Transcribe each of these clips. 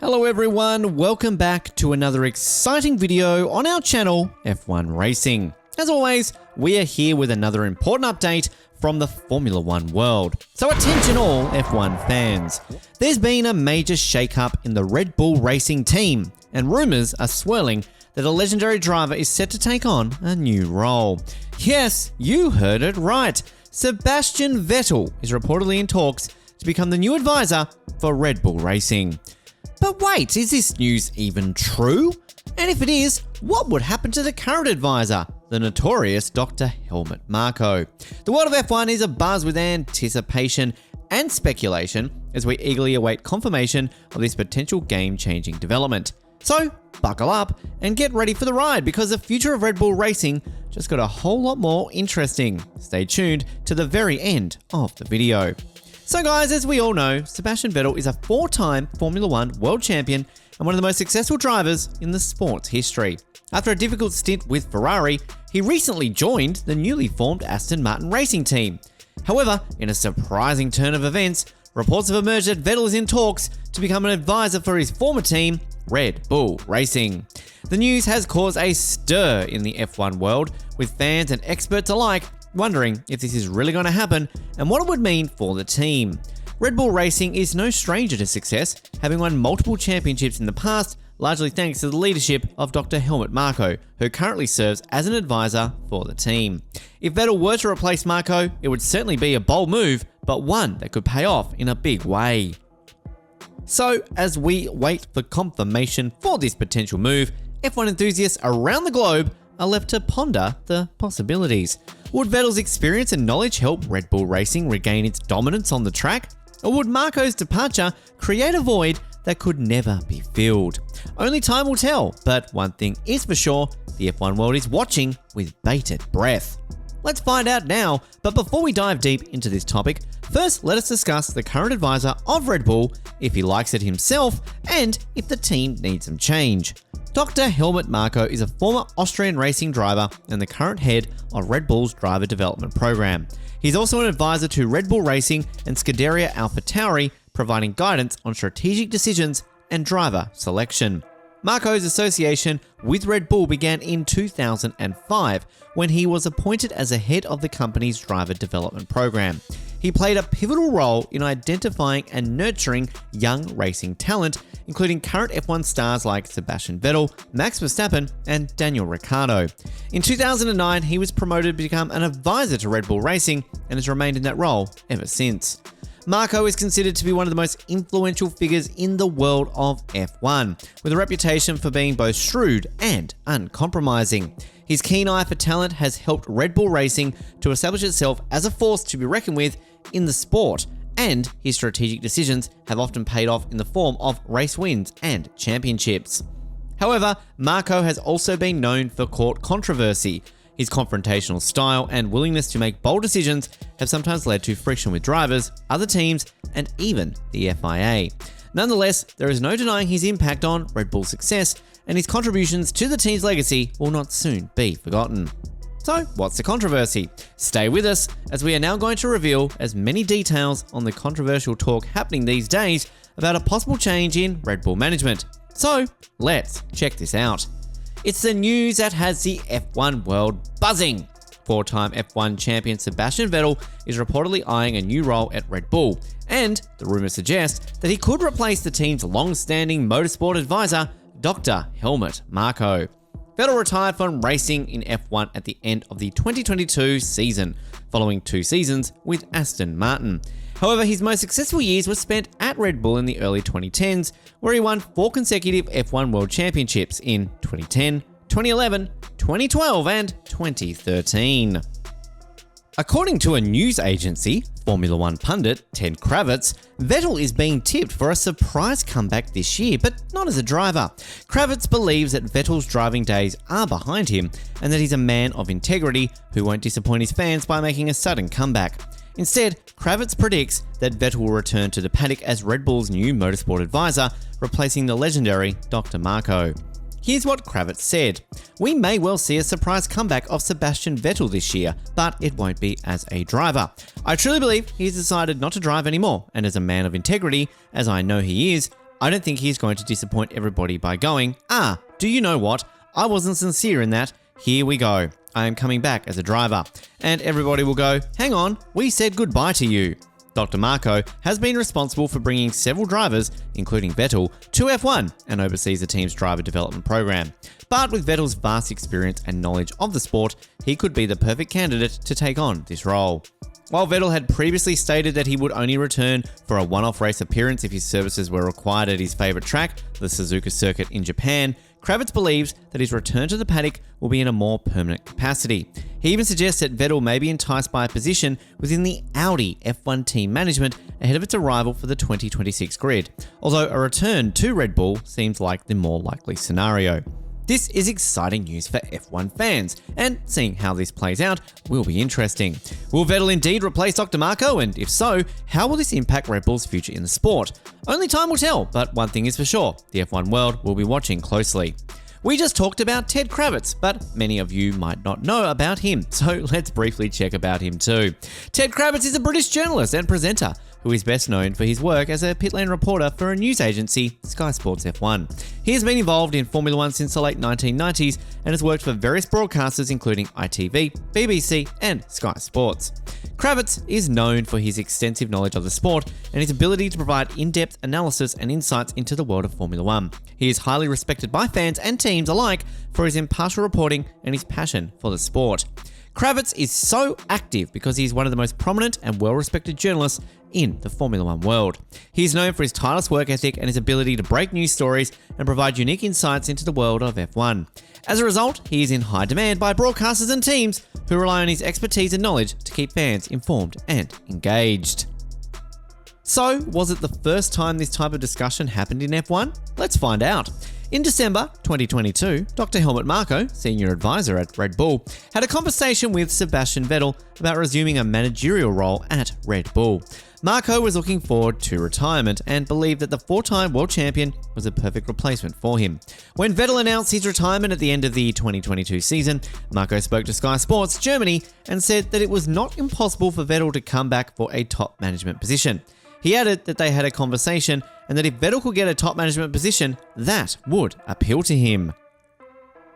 Hello everyone, welcome back to another exciting video on our channel, F1 Racing. As always, we are here with another important update from the Formula One world. So attention all F1 fans. There's been a major shakeup in the Red Bull Racing team, and rumours are swirling that a legendary driver is set to take on a new role. Yes, you heard it right. Sebastian Vettel is reportedly in talks to become the new advisor for Red Bull Racing. But wait, is this news even true? And if it is, what would happen to the current advisor, the notorious Dr Helmut Marko? The world of F1 is abuzz with anticipation and speculation as we eagerly await confirmation of this potential game-changing development. So, buckle up and get ready for the ride because the future of Red Bull Racing just got a whole lot more interesting. Stay tuned to the very end of the video. So guys, as we all know, Sebastian Vettel is a 4-time Formula One world champion and one of the most successful drivers in the sport's history. After a difficult stint with Ferrari, he recently joined the newly formed Aston Martin racing team. However, in a surprising turn of events, reports have emerged that Vettel is in talks to become an advisor for his former team, Red Bull Racing. The news has caused a stir in the F1 world, with fans and experts alike wondering if this is really going to happen and what it would mean for the team. Red Bull Racing is no stranger to success, having won multiple championships in the past, largely thanks to the leadership of Dr Helmut Marko, who currently serves as an advisor for the team. If Vettel were to replace Marko, it would certainly be a bold move, but one that could pay off in a big way. So, as we wait for confirmation for this potential move, F1 enthusiasts around the globe are left to ponder the possibilities. Would Vettel's experience and knowledge help Red Bull Racing regain its dominance on the track? Or would Marko's departure create a void that could never be filled? Only time will tell, but one thing is for sure, the F1 world is watching with bated breath. Let's find out now, but before we dive deep into this topic, first let us discuss the current advisor of Red Bull, if he likes it himself, and if the team needs some change. Dr Helmut Marko is a former Austrian racing driver and the current head of Red Bull's driver development program. He's also an advisor to Red Bull Racing and Scuderia AlphaTauri, providing guidance on strategic decisions and driver selection. Marko's association with Red Bull began in 2005 when he was appointed as a head of the company's driver development program. He played a pivotal role in identifying and nurturing young racing talent, including current F1 stars like Sebastian Vettel, Max Verstappen, and Daniel Ricciardo. In 2009, he was promoted to become an advisor to Red Bull Racing and has remained in that role ever since. Marko is considered to be one of the most influential figures in the world of F1, with a reputation for being both shrewd and uncompromising. His keen eye for talent has helped Red Bull Racing to establish itself as a force to be reckoned with in the sport, and his strategic decisions have often paid off in the form of race wins and championships. However, Marko has also been known for court controversy. His confrontational style and willingness to make bold decisions have sometimes led to friction with drivers, other teams, and even the FIA. Nonetheless, there is no denying his impact on Red Bull's success, and his contributions to the team's legacy will not soon be forgotten. So, what's the controversy? Stay with us, as we are now going to reveal as many details on the controversial talk happening these days about a possible change in Red Bull management. So, let's check this out. It's the news that has the F1 world buzzing. 4-time F1 champion Sebastian Vettel is reportedly eyeing a new role at Red Bull, and the rumours suggest that he could replace the team's long-standing motorsport advisor, Dr Helmut Marko. Vettel retired from racing in F1 at the end of the 2022 season, following 2 seasons with Aston Martin. However, his most successful years were spent at Red Bull in the early 2010s, where he won 4 consecutive F1 World Championships in 2010, 2011, 2012, and 2013. According to a news agency, Formula One pundit Ted Kravitz, Vettel is being tipped for a surprise comeback this year, but not as a driver. Kravitz believes that Vettel's driving days are behind him and that he's a man of integrity who won't disappoint his fans by making a sudden comeback. Instead, Kravitz predicts that Vettel will return to the paddock as Red Bull's new motorsport advisor, replacing the legendary Dr. Marko. Here's what Kravitz said: "We may well see a surprise comeback of Sebastian Vettel this year, but it won't be as a driver. I truly believe he's decided not to drive anymore, and as a man of integrity, as I know he is, I don't think he's going to disappoint everybody by going, do you know what? I wasn't sincere in that. Here we go. I am coming back as a driver. And everybody will go, hang on, we said goodbye to you. Dr. Marko has been responsible for bringing several drivers, including Vettel, to F1 and oversees the team's driver development program. But with Vettel's vast experience and knowledge of the sport, he could be the perfect candidate to take on this role. While Vettel had previously stated that he would only return for a one-off race appearance if his services were required at his favourite track, the Suzuka circuit in Japan, Kravitz believes that his return to the paddock will be in a more permanent capacity. He even suggests that Vettel may be enticed by a position within the Audi F1 team management ahead of its arrival for the 2026 grid, although a return to Red Bull seems like the more likely scenario. This is exciting news for F1 fans, and seeing how this plays out will be interesting. Will Vettel indeed replace Dr. Marko, and if so, how will this impact Red Bull's future in the sport? Only time will tell, but one thing is for sure, the F1 world will be watching closely. We just talked about Ted Kravitz, but many of you might not know about him, so let's briefly check about him too. Ted Kravitz is a British journalist and presenter who is best known for his work as a pit lane reporter for a news agency, Sky Sports F1. He has been involved in Formula One since the late 1990s and has worked for various broadcasters including ITV, BBC and Sky Sports. Kravitz is known for his extensive knowledge of the sport and his ability to provide in-depth analysis and insights into the world of Formula One. He is highly respected by fans and teams alike for his impartial reporting and his passion for the sport. Kravitz is so active because he is one of the most prominent and well-respected journalists in the Formula One world. He is known for his tireless work ethic and his ability to break news stories and provide unique insights into the world of F1. As a result, he is in high demand by broadcasters and teams who rely on his expertise and knowledge to keep fans informed and engaged. So, was it the first time this type of discussion happened in F1? Let's find out. In December 2022, Dr. Helmut Marko, senior advisor at Red Bull, had a conversation with Sebastian Vettel about resuming a managerial role at Red Bull. Marko was looking forward to retirement and believed that the four-time world champion was a perfect replacement for him. When Vettel announced his retirement at the end of the 2022 season, Marko spoke to Sky Sports Germany and said that it was not impossible for Vettel to come back for a top management position. He added that they had a conversation and that if Vettel could get a top management position, that would appeal to him.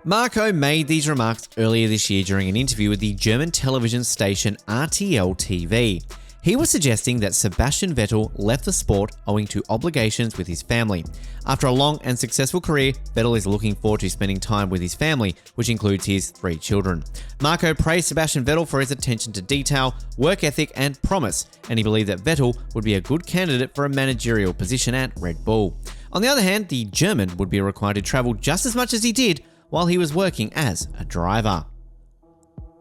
Marko made these remarks earlier this year during an interview with the German television station RTL TV. He was suggesting that Sebastian Vettel left the sport owing to obligations with his family. After a long and successful career, Vettel is looking forward to spending time with his family, which includes his 3 children. Marko praised Sebastian Vettel for his attention to detail, work ethic and promise, and he believed that Vettel would be a good candidate for a managerial position at Red Bull. On the other hand, the German would be required to travel just as much as he did while he was working as a driver.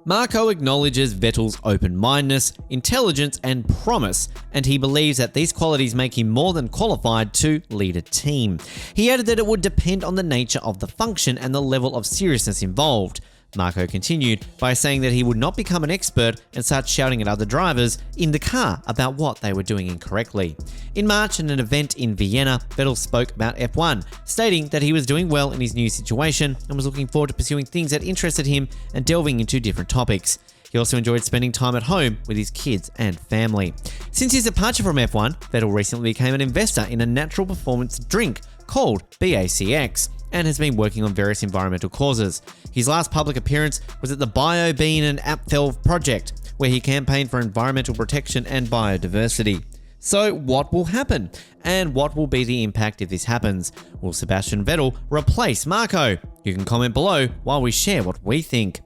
Marko acknowledges Vettel's open-mindedness, intelligence and promise, and he believes that these qualities make him more than qualified to lead a team. He added that it would depend on the nature of the function and the level of seriousness involved. Marko continued by saying that he would not become an expert and start shouting at other drivers in the car about what they were doing incorrectly. In March, at an event in Vienna, Vettel spoke about F1, stating that he was doing well in his new situation and was looking forward to pursuing things that interested him and delving into different topics. He also enjoyed spending time at home with his kids and family. Since his departure from F1, Vettel recently became an investor in a natural performance drink called BACX and has been working on various environmental causes. His last public appearance was at the BioBean and Apfel project, where he campaigned for environmental protection and biodiversity. So what will happen? And what will be the impact if this happens? Will Sebastian Vettel replace Marko? You can comment below while we share what we think.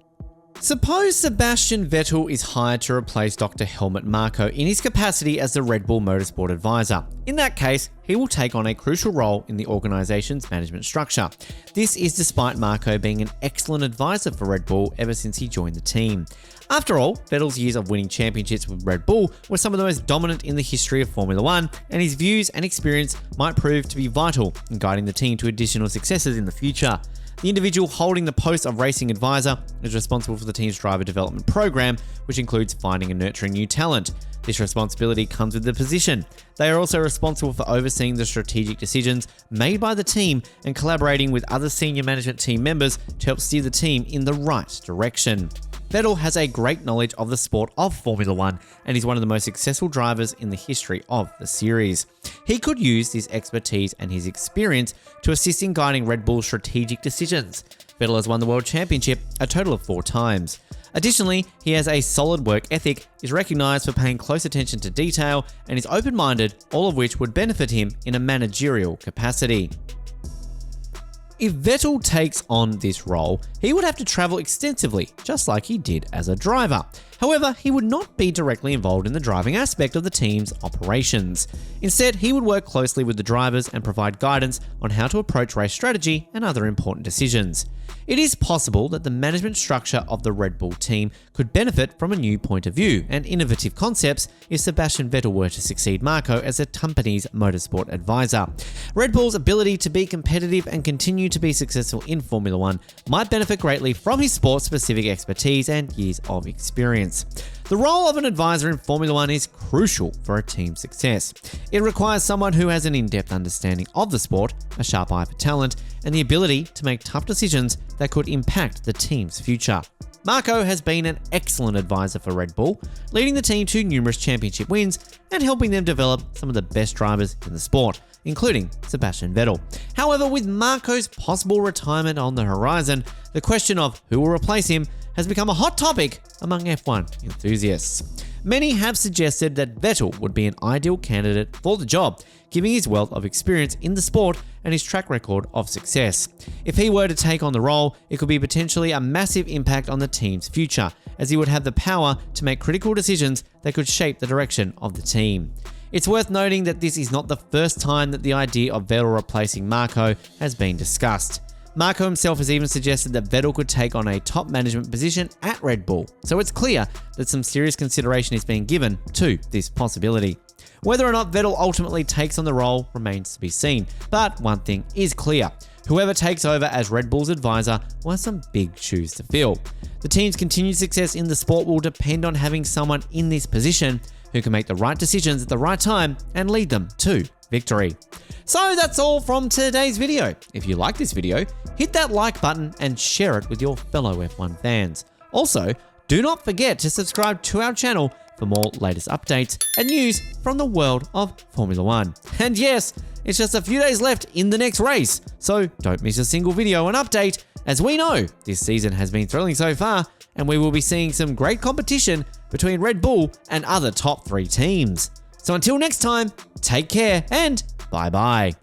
Suppose Sebastian Vettel is hired to replace Dr. Helmut Marko in his capacity as the Red Bull Motorsport advisor. In that case, he will take on a crucial role in the organization's management structure. This is despite Marko being an excellent advisor for Red Bull ever since he joined the team. After all, Vettel's years of winning championships with Red Bull were some of the most dominant in the history of Formula One, and his views and experience might prove to be vital in guiding the team to additional successes in the future. The individual holding the post of racing advisor is responsible for the team's driver development program, which includes finding and nurturing new talent. This responsibility comes with the position. They are also responsible for overseeing the strategic decisions made by the team and collaborating with other senior management team members to help steer the team in the right direction. Vettel has a great knowledge of the sport of Formula One and is one of the most successful drivers in the history of the series. He could use this expertise and his experience to assist in guiding Red Bull's strategic decisions. Vettel has won the World Championship a total of 4 times. Additionally, he has a solid work ethic, is recognised for paying close attention to detail, and is open-minded, all of which would benefit him in a managerial capacity. If Vettel takes on this role, he would have to travel extensively, just like he did as a driver. However, he would not be directly involved in the driving aspect of the team's operations. Instead, he would work closely with the drivers and provide guidance on how to approach race strategy and other important decisions. It is possible that the management structure of the Red Bull team could benefit from a new point of view and innovative concepts if Sebastian Vettel were to succeed Marko as the company's motorsport advisor. Red Bull's ability to be competitive and continue to be successful in Formula One might benefit greatly from his sport-specific expertise and years of experience. The role of an advisor in Formula One is crucial for a team's success. It requires someone who has an in-depth understanding of the sport, a sharp eye for talent, and the ability to make tough decisions that could impact the team's future. Marko has been an excellent advisor for Red Bull, leading the team to numerous championship wins and helping them develop some of the best drivers in the sport, including Sebastian Vettel. However, with Marko's possible retirement on the horizon, the question of who will replace him has become a hot topic among F1 enthusiasts. Many have suggested that Vettel would be an ideal candidate for the job, given his wealth of experience in the sport and his track record of success. If he were to take on the role, it could be potentially a massive impact on the team's future, as he would have the power to make critical decisions that could shape the direction of the team. It's worth noting that this is not the first time that the idea of Vettel replacing Marko has been discussed. Marko himself has even suggested that Vettel could take on a top management position at Red Bull, so it's clear that some serious consideration is being given to this possibility. Whether or not Vettel ultimately takes on the role remains to be seen, but one thing is clear: whoever takes over as Red Bull's advisor will have some big shoes to fill. The team's continued success in the sport will depend on having someone in this position who can make the right decisions at the right time and lead them to victory. So that's all from today's video. If you like this video, hit that like button and share it with your fellow F1 fans. Also, do not forget to subscribe to our channel for more latest updates and news from the world of Formula One. And yes, it's just a few days left in the next race, so don't miss a single video and update, as we know this season has been thrilling so far, and we will be seeing some great competition between Red Bull and other top 3 teams. So until next time, take care and bye-bye.